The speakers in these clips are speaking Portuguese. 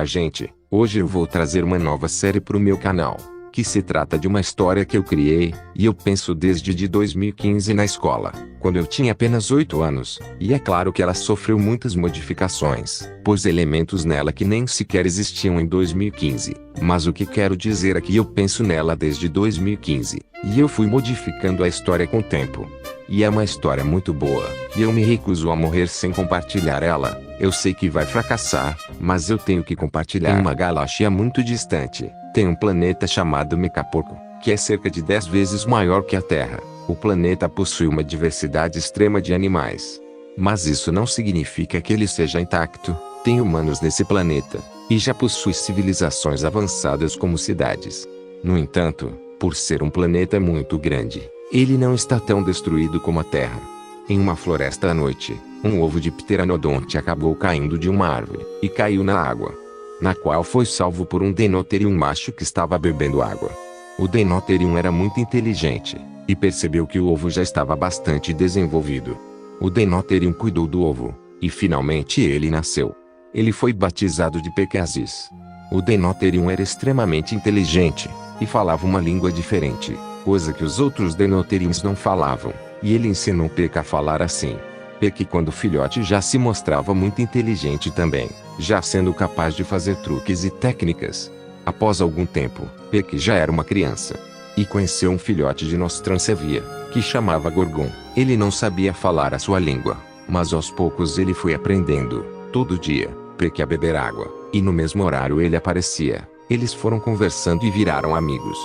Gente, hoje eu vou trazer uma nova série pro meu canal, que se trata de uma história que eu criei, e eu penso desde de 2015 na escola, quando eu tinha apenas 8 anos, e é claro que ela sofreu muitas modificações, pois elementos nela que nem sequer existiam em 2015, mas o que quero dizer é que eu penso nela desde 2015, e eu fui modificando a história com o tempo. E é uma história muito boa, e eu me recuso a morrer sem compartilhar ela. Eu sei que vai fracassar, mas eu tenho que compartilhar. Em uma galáxia muito distante, tem um planeta chamado Mecaporco, que é cerca de 10 vezes maior que a Terra. O planeta possui uma diversidade extrema de animais. Mas isso não significa que ele seja intacto. Tem humanos nesse planeta, e já possui civilizações avançadas como cidades. No entanto, por ser um planeta muito grande, ele não está tão destruído como a Terra. Em uma floresta à noite, um ovo de pteranodonte acabou caindo de uma árvore, e caiu na água, na qual foi salvo por um Denotherium macho que estava bebendo água. O Denotherium era muito inteligente, e percebeu que o ovo já estava bastante desenvolvido. O Denotherium cuidou do ovo, e finalmente ele nasceu. Ele foi batizado de Pegasus. O Denotherium era extremamente inteligente, e falava uma língua diferente, coisa que os outros Denotheriums não falavam, e ele ensinou Peca a falar assim. Peck, quando filhote, já se mostrava muito inteligente também, já sendo capaz de fazer truques e técnicas. Após algum tempo, Peck já era uma criança, e conheceu um filhote de Nostransevia, que chamava Gorgon. Ele não sabia falar a sua língua, mas aos poucos ele foi aprendendo. Todo dia, Peck ia beber água, e no mesmo horário ele aparecia. Eles foram conversando e viraram amigos.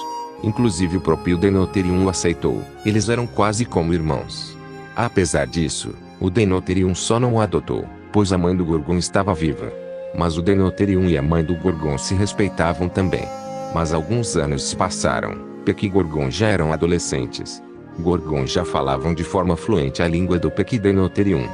Inclusive o próprio Denotherium o aceitou. Eles eram quase como irmãos. Apesar disso, o Denotherium só não o adotou, pois a mãe do Gorgon estava viva. Mas o Denotherium e a mãe do Gorgon se respeitavam também. Mas alguns anos se passaram. Peck e Gorgon já eram adolescentes. Gorgon já falavam de forma fluente a língua do Peck e Denotherium.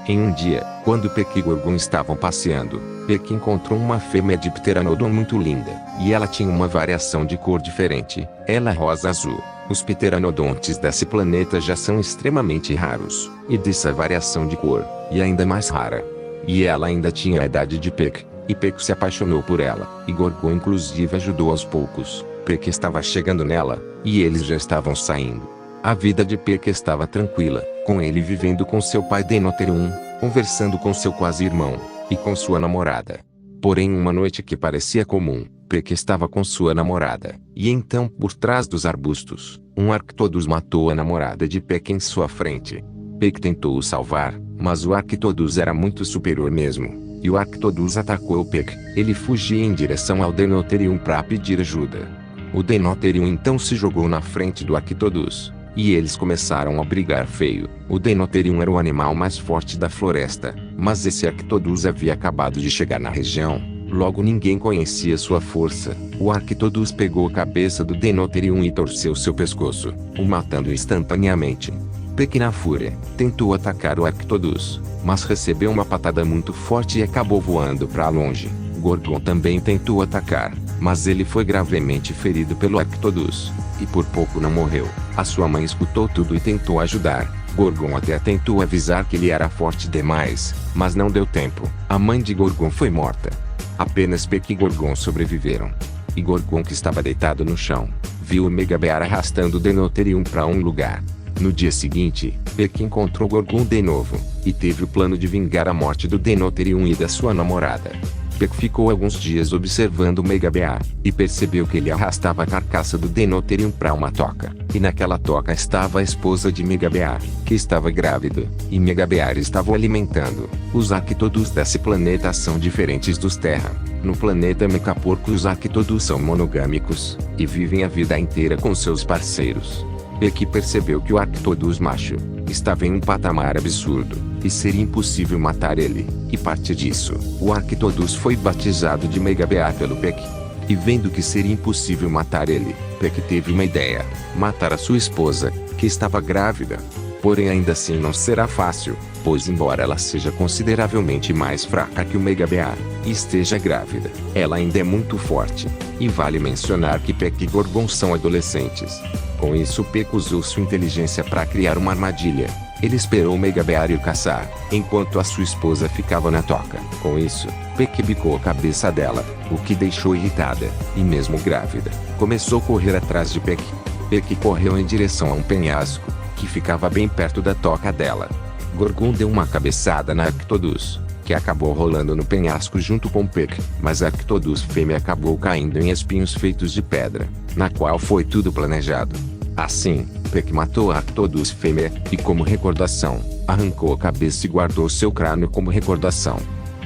Em um dia, quando Peck e Gorgon estavam passeando, Peck encontrou uma fêmea de pteranodon muito linda, e ela tinha uma variação de cor diferente, ela rosa-azul. Os pteranodontes desse planeta já são extremamente raros, e dessa variação de cor, e ainda mais rara. E ela ainda tinha a idade de Peck, e Peck se apaixonou por ela, e Gorgon inclusive ajudou aos poucos. Peck estava chegando nela, e eles já estavam saindo. A vida de Peck estava tranquila, com ele vivendo com seu pai Denotherium, conversando com seu quase-irmão, e com sua namorada. Porém, uma noite que parecia comum, Peck estava com sua namorada, e então por trás dos arbustos, um Arctodus matou a namorada de Peck em sua frente. Peck tentou o salvar, mas o Arctodus era muito superior mesmo, e o Arctodus atacou Peck. Ele fugia em direção ao Denotherium para pedir ajuda. O Denotherium então se jogou na frente do Arctodus, e eles começaram a brigar feio. O Denotherium era o animal mais forte da floresta, mas esse Arctodus havia acabado de chegar na região, logo ninguém conhecia sua força. O Arctodus pegou a cabeça do Denotherium e torceu seu pescoço, o matando instantaneamente. Peck, na fúria, tentou atacar o Arctodus, mas recebeu uma patada muito forte e acabou voando para longe. Gorgon também tentou atacar, mas ele foi gravemente ferido pelo Arctodus, e por pouco não morreu. A sua mãe escutou tudo e tentou ajudar. Gorgon até tentou avisar que ele era forte demais, mas não deu tempo. A mãe de Gorgon foi morta. Apenas Peck e Gorgon sobreviveram. E Gorgon, que estava deitado no chão, viu o Megabear arrastando o Denotherium para um lugar. No dia seguinte, Peck encontrou Gorgon de novo, e teve o plano de vingar a morte do Denotherium e da sua namorada. Peck ficou alguns dias observando o Megabear, e percebeu que ele arrastava a carcaça do Denotherium para uma toca, e naquela toca estava a esposa de Megabear, que estava grávida, e Megabear estava o alimentando. Os Arctodus desse planeta são diferentes dos Terra. No planeta Mecaporco os Arctodus são monogâmicos, e vivem a vida inteira com seus parceiros. Peck percebeu que o Arctodus macho estava em um patamar absurdo, e seria impossível matar ele, e parte disso, o Arctodus foi batizado de Megabear pelo Peck. E vendo que seria impossível matar ele, Peck teve uma ideia: matar a sua esposa, que estava grávida. Porém ainda assim não será fácil, pois embora ela seja consideravelmente mais fraca que o Megabear, e esteja grávida, ela ainda é muito forte. E vale mencionar que Peck e Gorgon são adolescentes. Com isso Peck usou sua inteligência para criar uma armadilha. Ele esperou o Megabear ir caçar, enquanto a sua esposa ficava na toca. Com isso, Peck bicou a cabeça dela, o que deixou irritada, e mesmo grávida, começou a correr atrás de Peck. Peck correu em direção a um penhasco, que ficava bem perto da toca dela. Gorgon deu uma cabeçada na Arctodus, que acabou rolando no penhasco junto com Peck, mas a Arctodus fêmea acabou caindo em espinhos feitos de pedra, na qual foi tudo planejado. Assim, Peck matou a Arctodus fêmea, e como recordação, arrancou a cabeça e guardou seu crânio como recordação.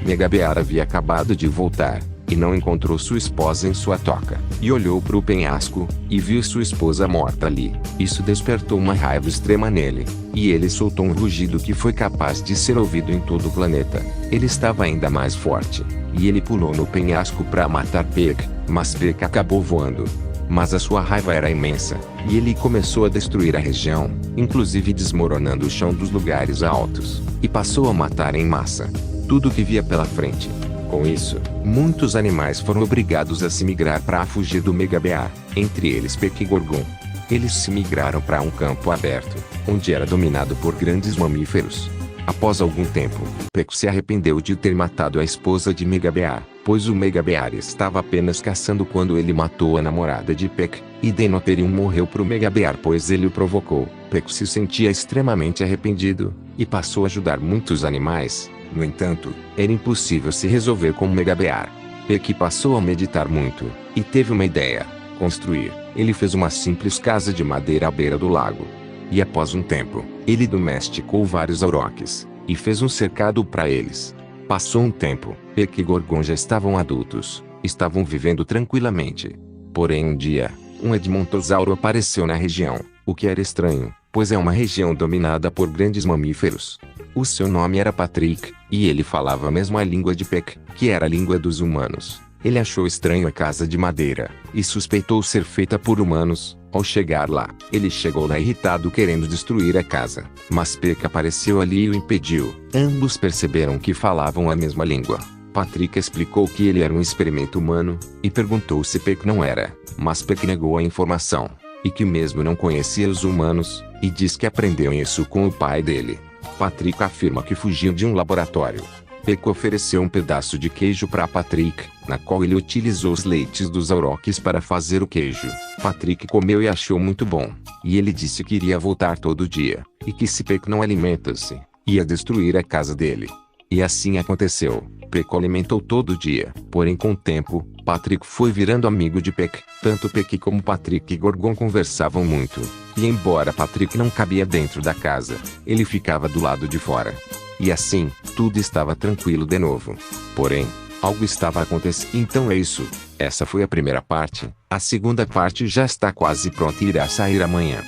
Megabear havia acabado de voltar, e não encontrou sua esposa em sua toca, e olhou para o penhasco, e viu sua esposa morta ali. Isso despertou uma raiva extrema nele, e ele soltou um rugido que foi capaz de ser ouvido em todo o planeta. Ele estava ainda mais forte, e ele pulou no penhasco para matar Peck, mas Peck acabou voando. Mas a sua raiva era imensa, e ele começou a destruir a região, inclusive desmoronando o chão dos lugares altos, e passou a matar em massa tudo que via pela frente. Com isso, muitos animais foram obrigados a se migrar para fugir do Megabear, entre eles Peck e Gorgon. Eles se migraram para um campo aberto, onde era dominado por grandes mamíferos. Após algum tempo, Peck se arrependeu de ter matado a esposa de Megabear, pois o Megabear estava apenas caçando quando ele matou a namorada de Peck, e Denotherium morreu pro Megabear pois ele o provocou. Peck se sentia extremamente arrependido, e passou a ajudar muitos animais. No entanto, era impossível se resolver com o Megabear. Peck passou a meditar muito, e teve uma ideia: construir. Ele fez uma simples casa de madeira à beira do lago. E após um tempo, ele domesticou vários auroques, e fez um cercado para eles. Passou um tempo, Peck e Gorgon já estavam adultos, estavam vivendo tranquilamente. Porém um dia, um Edmontosauro apareceu na região, o que era estranho, pois é uma região dominada por grandes mamíferos. O seu nome era Patrick, e ele falava mesmo a língua de Peck, que era a língua dos humanos. Ele achou estranho a casa de madeira, e suspeitou ser feita por humanos. Ao chegar lá, ele chegou lá irritado querendo destruir a casa, mas Peck apareceu ali e o impediu. Ambos perceberam que falavam a mesma língua. Patrick explicou que ele era um experimento humano, e perguntou se Peck não era, mas Peck negou a informação, e que mesmo não conhecia os humanos, e diz que aprendeu isso com o pai dele. Patrick afirma que fugiu de um laboratório. Peck ofereceu um pedaço de queijo para Patrick, na qual ele utilizou os leites dos auroques para fazer o queijo. Patrick comeu e achou muito bom, e ele disse que iria voltar todo dia, e que se Peck não alimentasse, ia destruir a casa dele. E assim aconteceu. Peck o alimentou todo dia, porém com o tempo, Patrick foi virando amigo de Peck. Tanto Peck como Patrick e Gorgon conversavam muito, e embora Patrick não cabia dentro da casa, ele ficava do lado de fora. E assim, tudo estava tranquilo de novo. Porém, algo estava acontecendo. Então é isso. Essa foi a primeira parte. A segunda parte já está quase pronta e irá sair amanhã.